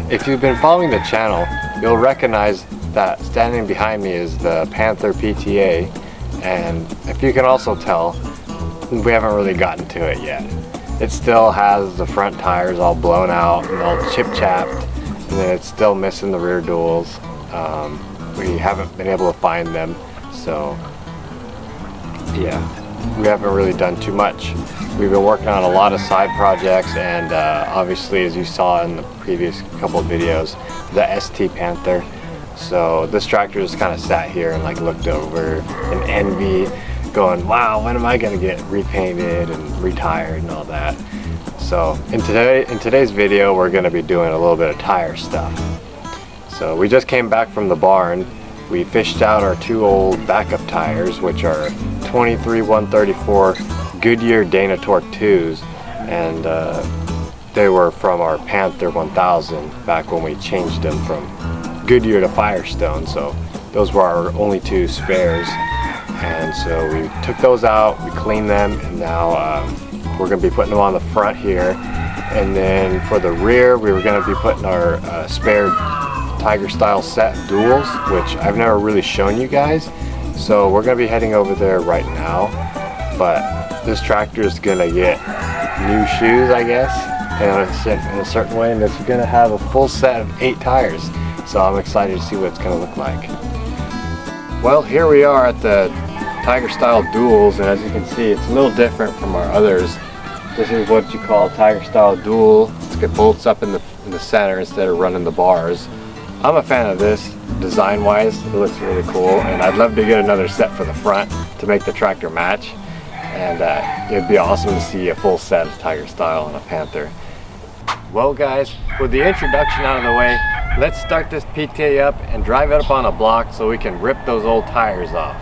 If you've been following the channel, you'll recognize that standing behind me is the Panther PTA, and if you can also tell, we haven't really gotten to it yet. It still has the front tires all blown out and all chip-chapped, and then it's still missing the rear duals. We haven't been able to find them, so yeah, we haven't really done too much. We've been working on a lot of side projects, and obviously, as you saw in the previous couple of videos, the ST Panther. So this tractor just kind of sat here and like looked over in envy, going, wow, when am I gonna get repainted and retired and all that. So in today's video, we're gonna be doing a little bit of tire stuff. So we just came back from the barn. We fished out our two old backup tires, which are 23-134 Goodyear Dynatorque 2s, and they were from our Panther 1000 back when we changed them from Goodyear to Firestone. So those were our only two spares, and so we took those out, we cleaned them, and now we're going to be putting them on the front here. And then for the rear, we were going to be putting our spare Tiger style set duals, which I've never really shown you guys, so we're going to be heading over there right now. But this tractor is going to get new shoes, I guess, in a certain way, and it's going to have a full set of 8 tires. So I'm excited to see what it's going to look like. Well, here we are at the Tiger style duals, and as you can see, it's a little different from our others. This is what you call Tiger style dual. It's got bolts up in the center instead of running the bars. I'm a fan of this design wise. It looks really cool, and I'd love to get another set for the front to make the tractor match. And it'd be awesome to see a full set of Tiger style on a Panther. Well guys, with the introduction out of the way, let's start this PTA up and drive it up on a block so we can rip those old tires off.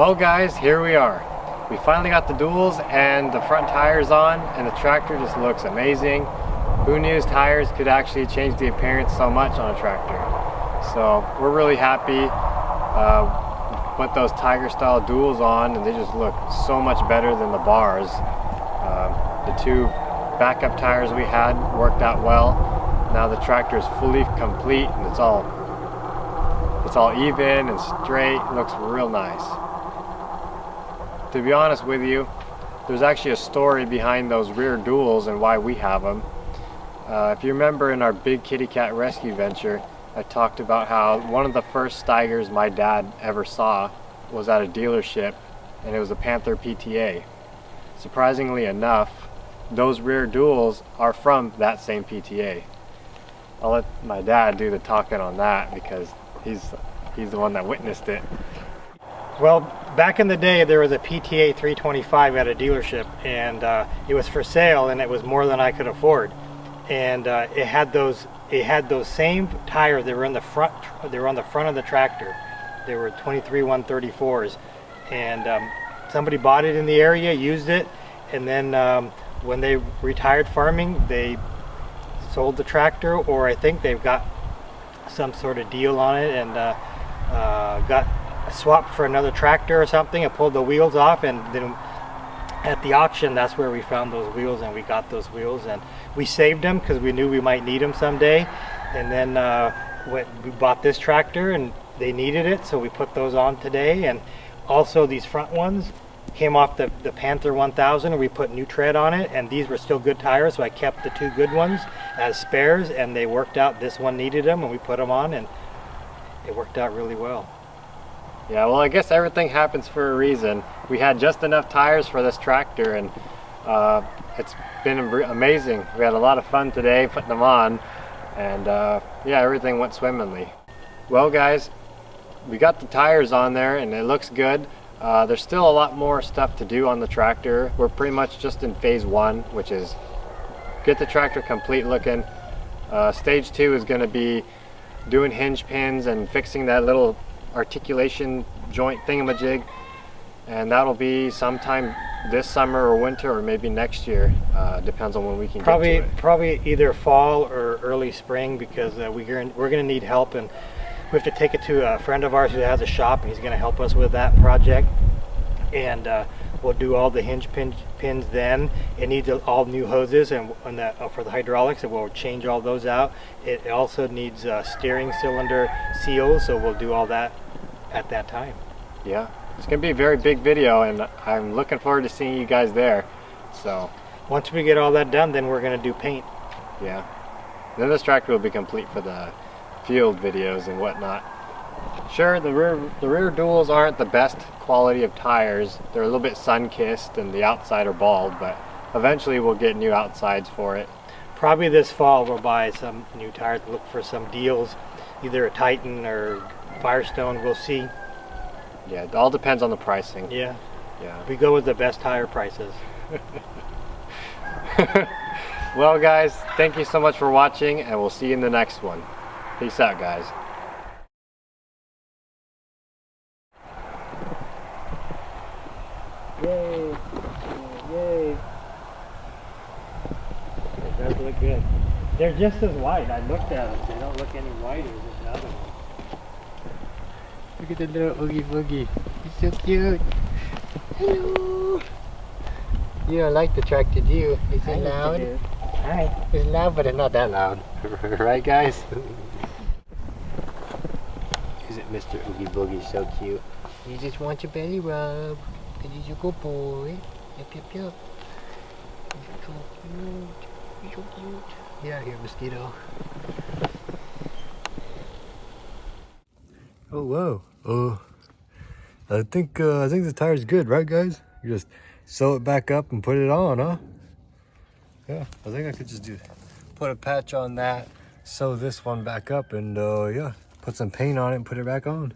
Well guys, here we are. We finally got the duals and the front tires on, and the tractor just looks amazing. Who knew tires could actually change the appearance so much on a tractor? So we're really happy. Put those Tiger style duals on and they just look so much better than the bars. The two backup tires we had worked out well. Now the tractor is fully complete and it's all even and straight. It looks real nice. To be honest with you, there's actually a story behind those rear duals and why we have them. If you remember in our big kitty cat rescue venture, I talked about how one of the first Steigers my dad ever saw was at a dealership, and it was a Panther PTA. Surprisingly enough, those rear duals are from that same PTA. I'll let my dad do the talking on that because he's the one that witnessed it. Well, back in the day there was a PTA 325 at a dealership, and it was for sale, and it was more than I could afford. And it had those same tires. They were in the front. They were on the front of the tractor. They were 23 134s, and somebody bought it in the area, used it, and then when they retired farming, they sold the tractor, or I think they've got some sort of deal on it, and got swapped for another tractor or something. I pulled the wheels off, and then at the auction, that's where we found those wheels, and we got those wheels, and we saved them because we knew we might need them someday. And then we bought this tractor and they needed it, so we put those on today. And also these front ones came off the Panther 1000, and we put new tread on it, and these were still good tires, so I kept the two good ones as spares, and they worked out. This one needed them, and we put them on, and it worked out really well. Yeah, well, I guess everything happens for a reason. We had just enough tires for this tractor, and it's been amazing. We had a lot of fun today putting them on, and yeah, everything went swimmingly. Well guys, we got the tires on there and it looks good. There's still a lot more stuff to do on the tractor. We're pretty much just in phase 1, which is get the tractor complete looking. Stage 2 is going to be doing hinge pins and fixing that little articulation joint thingamajig, and that'll be sometime this summer or winter, or maybe next year. Depends on when we can get to it. Probably either fall or early spring, because we're going to need help, and we have to take it to a friend of ours who has a shop, and he's going to help us with that project. And we'll do all the hinge pins then. It needs all new hoses and for the hydraulics, and we'll change all those out. It also needs steering cylinder seals, so we'll do all that at that time. Yeah, it's going to be a very big video, and I'm looking forward to seeing you guys there. So once we get all that done, then we're going to do paint. Yeah, then this tractor will be complete for the field videos and whatnot. Sure, the rear duals aren't the best quality of tires. They're a little bit sun-kissed and the outside are bald, but eventually we'll get new outsides for it. Probably this fall we'll buy some new tires, look for some deals, either a Titan or Firestone, we'll see. Yeah, it all depends on the pricing. Yeah. Yeah. We go with the best tire prices. Well guys, thank you so much for watching, and we'll see you in the next one. Peace out guys. Yay! Yay! It does look good. They're just as wide. I looked at them. They don't look any wider than the other one. Look at the little Oogie Boogie. He's so cute. Hello! You don't like the tractor, do you? Is it loud? Hi. It's loud, but it's not that loud. Right guys? Isn't Mr. Oogie Boogie so cute? You just want your belly rub. He's a good boy. Yep, yep, yep. He's so cute. He's so cute. Get out of here, mosquito. Oh wow. I think the tire's good, right guys? You just sew it back up and put it on, huh? Yeah, I think I could just put a patch on that, sew this one back up, and yeah, put some paint on it and put it back on.